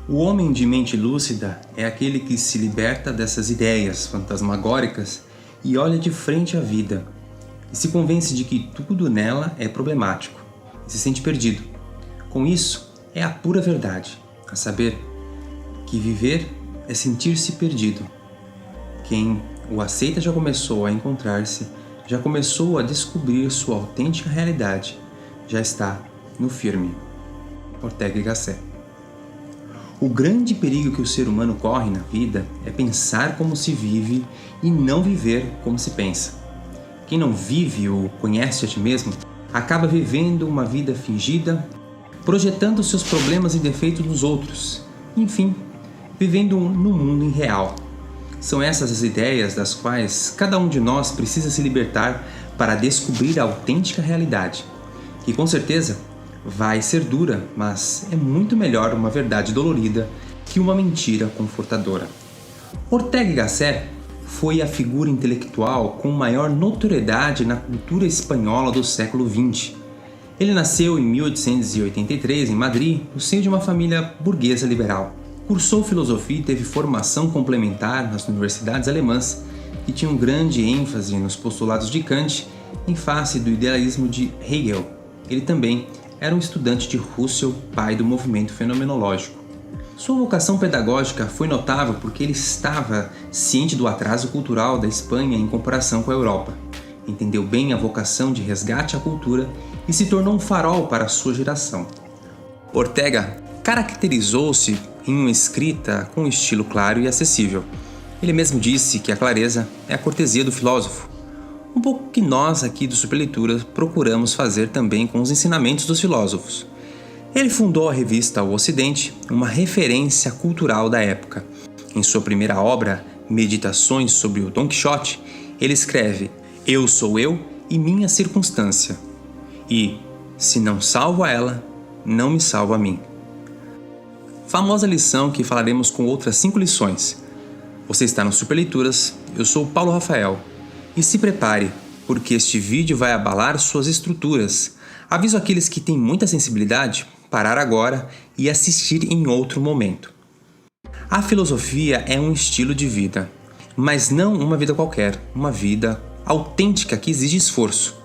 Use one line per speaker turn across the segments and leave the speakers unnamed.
O homem de mente lúcida é aquele que se liberta dessas ideias fantasmagóricas e olha de frente à vida, e se convence de que tudo nela é problemático, e se sente perdido. Com isso, é a pura verdade, a saber que viver é sentir-se perdido. Quem o aceita já começou a encontrar-se, já começou a descobrir sua autêntica realidade, já está no firme. Ortega y Gasset. O grande perigo que o ser humano corre na vida é pensar como se vive e não viver como se pensa. Quem não vive ou conhece a si mesmo acaba vivendo uma vida fingida, projetando seus problemas e defeitos nos outros, enfim, vivendo no mundo irreal. São essas as ideias das quais cada um de nós precisa se libertar para descobrir a autêntica realidade, que com certeza vai ser dura, mas é muito melhor uma verdade dolorida que uma mentira confortadora. Ortega y Gasset foi a figura intelectual com maior notoriedade na cultura espanhola do século XX. Ele nasceu em 1883 em Madrid, no seio de uma família burguesa liberal. Cursou filosofia e teve formação complementar nas universidades alemãs, que tinham grande ênfase nos postulados de Kant em face do idealismo de Hegel. Ele também era um estudante de Russell, pai do movimento fenomenológico. Sua vocação pedagógica foi notável porque ele estava ciente do atraso cultural da Espanha em comparação com a Europa. Entendeu bem a vocação de resgate à cultura e se tornou um farol para a sua geração. Ortega caracterizou-se em uma escrita com um estilo claro e acessível. Ele mesmo disse que a clareza é a cortesia do filósofo, um pouco que nós aqui do Superleitura procuramos fazer também com os ensinamentos dos filósofos. Ele fundou a revista O Ocidente, uma referência cultural da época. Em sua primeira obra, Meditações sobre o Dom Quixote, ele escreve: "Eu sou eu e minha circunstância, e, se não salvo a ela, não me salvo a mim." Famosa lição que falaremos com outras 5 lições. Você está no Superleituras, eu sou o Paulo Rafael. E se prepare, porque este vídeo vai abalar suas estruturas. Aviso aqueles que têm muita sensibilidade parar agora e assistir em outro momento. A filosofia é um estilo de vida, mas não uma vida qualquer, uma vida autêntica que exige esforço.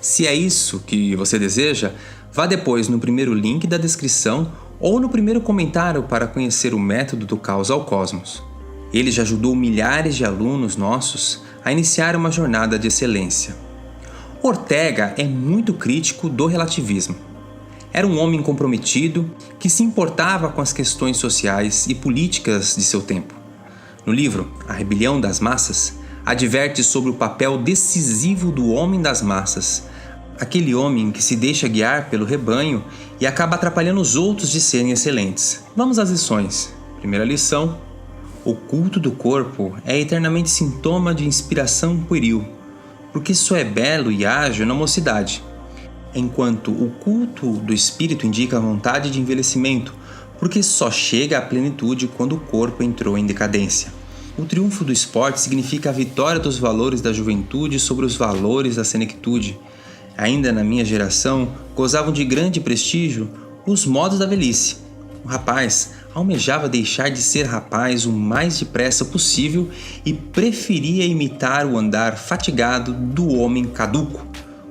Se é isso que você deseja, vá depois no primeiro link da descrição ou no primeiro comentário para conhecer o método do caos ao cosmos. Ele já ajudou milhares de alunos nossos a iniciar uma jornada de excelência. Ortega é muito crítico do relativismo. Era um homem comprometido que se importava com as questões sociais e políticas de seu tempo. No livro A Rebelião das Massas, adverte sobre o papel decisivo do homem das massas, aquele homem que se deixa guiar pelo rebanho e acaba atrapalhando os outros de serem excelentes. Vamos às lições. Primeira lição: o culto do corpo é eternamente sintoma de inspiração pueril, porque só é belo e ágil na mocidade, enquanto o culto do espírito indica a vontade de envelhecimento, porque só chega à plenitude quando o corpo entrou em decadência. O triunfo do esporte significa a vitória dos valores da juventude sobre os valores da senectude. Ainda na minha geração, gozavam de grande prestígio os modos da velhice. O rapaz almejava deixar de ser rapaz o mais depressa possível e preferia imitar o andar fatigado do homem caduco.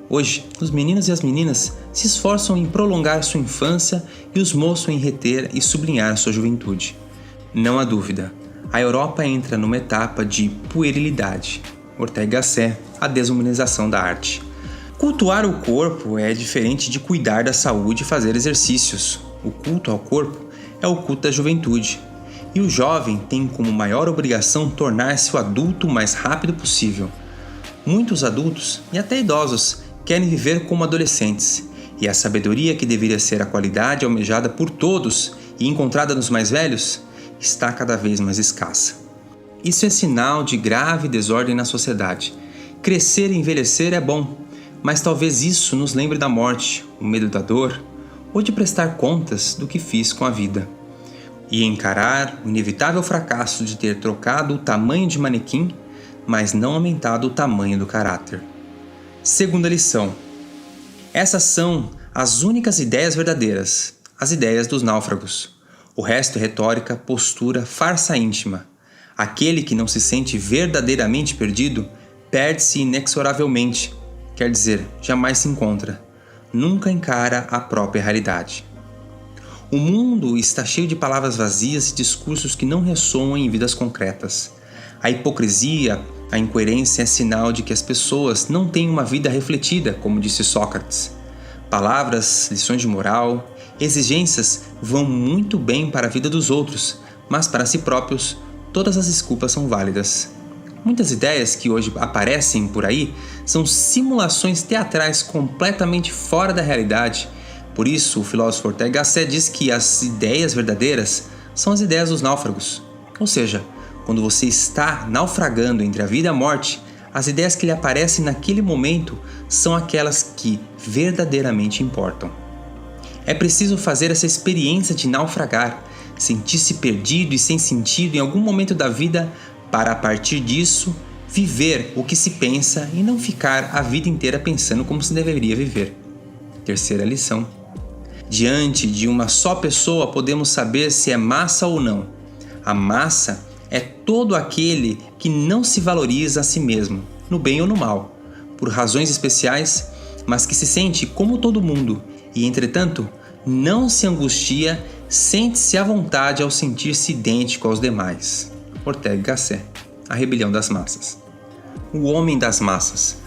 Hoje, os meninos e as meninas se esforçam em prolongar sua infância e os moços em reter e sublinhar sua juventude. Não há dúvida, a Europa entra numa etapa de puerilidade. Ortega y Gasset, a desumanização da arte. Cultuar o corpo é diferente de cuidar da saúde e fazer exercícios. O culto ao corpo é o culto da juventude. E o jovem tem como maior obrigação tornar-se o adulto o mais rápido possível. Muitos adultos, e até idosos, querem viver como adolescentes. E a sabedoria que deveria ser a qualidade almejada por todos e encontrada nos mais velhos, está cada vez mais escassa. Isso é sinal de grave desordem na sociedade. Crescer e envelhecer é bom, mas talvez isso nos lembre da morte, o medo da dor, ou de prestar contas do que fiz com a vida. E encarar o inevitável fracasso de ter trocado o tamanho de manequim, mas não aumentado o tamanho do caráter. Segunda lição. Essas são as únicas ideias verdadeiras, as ideias dos náufragos. O resto é retórica, postura, farsa íntima. Aquele que não se sente verdadeiramente perdido, perde-se inexoravelmente, quer dizer, jamais se encontra. Nunca encara a própria realidade. O mundo está cheio de palavras vazias e discursos que não ressoam em vidas concretas. A hipocrisia, a incoerência é sinal de que as pessoas não têm uma vida refletida, como disse Sócrates. Palavras, lições de moral, exigências vão muito bem para a vida dos outros, mas para si próprios, todas as desculpas são válidas. Muitas ideias que hoje aparecem por aí são simulações teatrais completamente fora da realidade. Por isso, o filósofo Ortega Gasset diz que as ideias verdadeiras são as ideias dos náufragos. Ou seja, quando você está naufragando entre a vida e a morte, as ideias que lhe aparecem naquele momento são aquelas que verdadeiramente importam. É preciso fazer essa experiência de naufragar, sentir-se perdido e sem sentido em algum momento da vida para, a partir disso, viver o que se pensa e não ficar a vida inteira pensando como se deveria viver. Terceira lição. Diante de uma só pessoa podemos saber se é massa ou não. A massa é todo aquele que não se valoriza a si mesmo, no bem ou no mal, por razões especiais, mas que se sente como todo mundo e, entretanto, não se angustia, sente-se à vontade ao sentir-se idêntico aos demais. Ortega Gasset, A Rebelião das Massas. O homem das massas,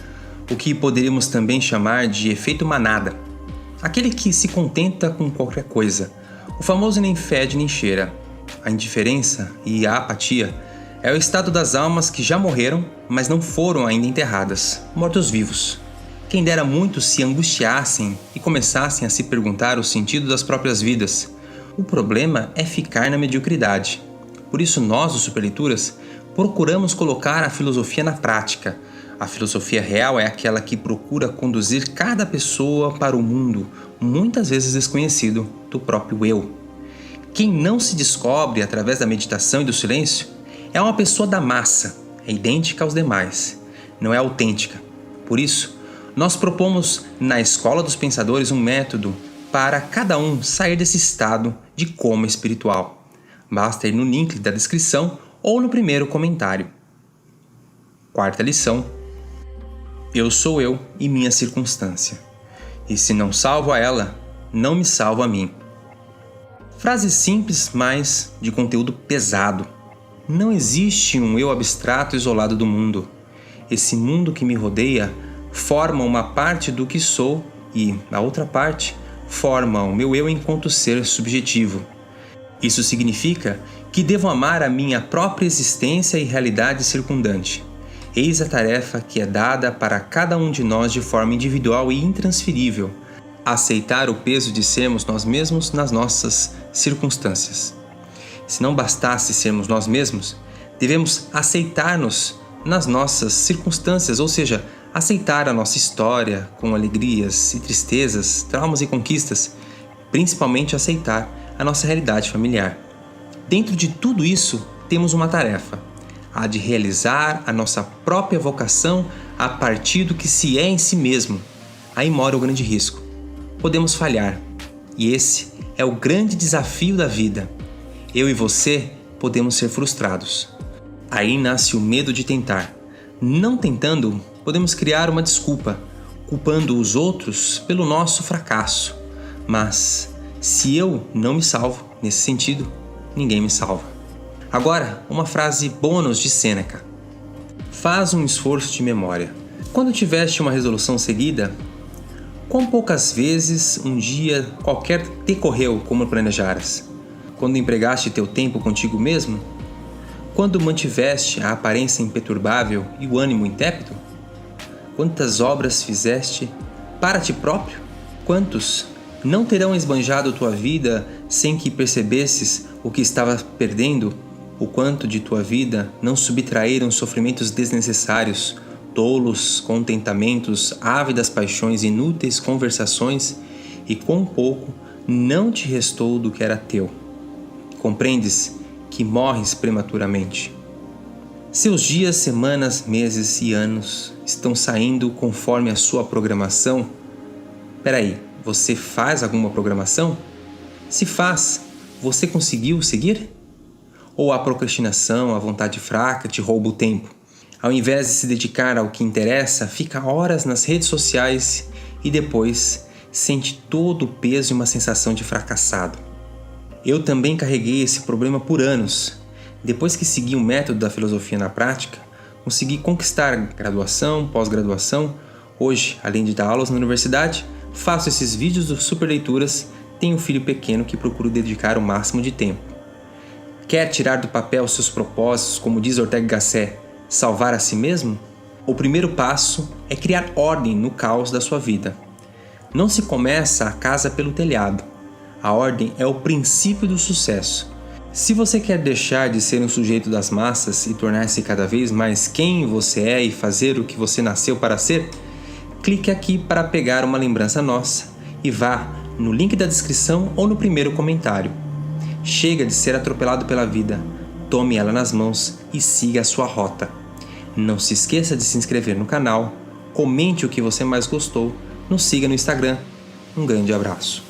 o que poderíamos também chamar de efeito manada, aquele que se contenta com qualquer coisa, o famoso nem fede nem cheira. A indiferença e a apatia é o estado das almas que já morreram, mas não foram ainda enterradas, mortos-vivos. Quem dera muitos se angustiassem e começassem a se perguntar o sentido das próprias vidas. O problema é ficar na mediocridade. Por isso nós, os Superleituras, procuramos colocar a filosofia na prática. A filosofia real é aquela que procura conduzir cada pessoa para o mundo, muitas vezes desconhecido, do próprio eu. Quem não se descobre através da meditação e do silêncio é uma pessoa da massa, é idêntica aos demais, não é autêntica. Por isso, nós propomos na Escola dos Pensadores um método para cada um sair desse estado de coma espiritual. Basta ir no link da descrição ou no primeiro comentário. Quarta lição. Eu sou eu e minha circunstância. E se não salvo a ela, não me salvo a mim. Frase simples, mas de conteúdo pesado. Não existe um eu abstrato isolado do mundo. Esse mundo que me rodeia forma uma parte do que sou e, a outra parte, forma o meu eu enquanto ser subjetivo. Isso significa que devo amar a minha própria existência e realidade circundante. Eis a tarefa que é dada para cada um de nós de forma individual e intransferível: aceitar o peso de sermos nós mesmos nas nossas circunstâncias. Se não bastasse sermos nós mesmos, devemos aceitar-nos nas nossas circunstâncias, ou seja, aceitar a nossa história com alegrias e tristezas, traumas e conquistas, principalmente aceitar a nossa realidade familiar. Dentro de tudo isso, temos uma tarefa: a de realizar a nossa própria vocação a partir do que se é em si mesmo. Aí mora o grande risco. Podemos falhar, e esse é o grande desafio da vida. Eu e você podemos ser frustrados. Aí nasce o medo de tentar. Não tentando, podemos criar uma desculpa, culpando os outros pelo nosso fracasso. Mas, se eu não me salvo, nesse sentido, ninguém me salva. Agora, uma frase bônus de Sêneca. Faz um esforço de memória. Quando tiveste uma resolução seguida, quão poucas vezes um dia qualquer decorreu como planejaras? Quando empregaste teu tempo contigo mesmo? Quando mantiveste a aparência imperturbável e o ânimo intépido? Quantas obras fizeste para ti próprio? Quantos não terão esbanjado tua vida sem que percebesses o que estavas perdendo? O quanto de tua vida não subtraíram sofrimentos desnecessários, tolos contentamentos, ávidas paixões, inúteis conversações, e quão pouco não te restou do que era teu. Compreendes que morres prematuramente. Seus dias, semanas, meses e anos estão saindo conforme a sua programação? Peraí, você faz alguma programação? Se faz, Você conseguiu seguir? Ou a procrastinação, a vontade fraca te rouba o tempo? Ao invés de se dedicar ao que interessa, fica horas nas redes sociais e depois sente todo o peso e uma sensação de fracassado. Eu também carreguei esse problema por anos. Depois que segui o método da filosofia na prática, consegui conquistar graduação, pós-graduação. Hoje, além de dar aulas na universidade, faço esses vídeos de super leituras, tenho um filho pequeno que procuro dedicar o máximo de tempo. Quer tirar do papel seus propósitos, como diz Ortega Gasset, salvar a si mesmo? O primeiro passo é criar ordem no caos da sua vida. Não se começa a casa pelo telhado. A ordem é o princípio do sucesso. Se você quer deixar de ser um sujeito das massas e tornar-se cada vez mais quem você é e fazer o que você nasceu para ser, clique aqui para pegar uma lembrança nossa e vá no link da descrição ou no primeiro comentário. Chega de ser atropelado pela vida, tome ela nas mãos e siga a sua rota. Não se esqueça de se inscrever no canal, comente o que você mais gostou, nos siga no Instagram. Um grande abraço.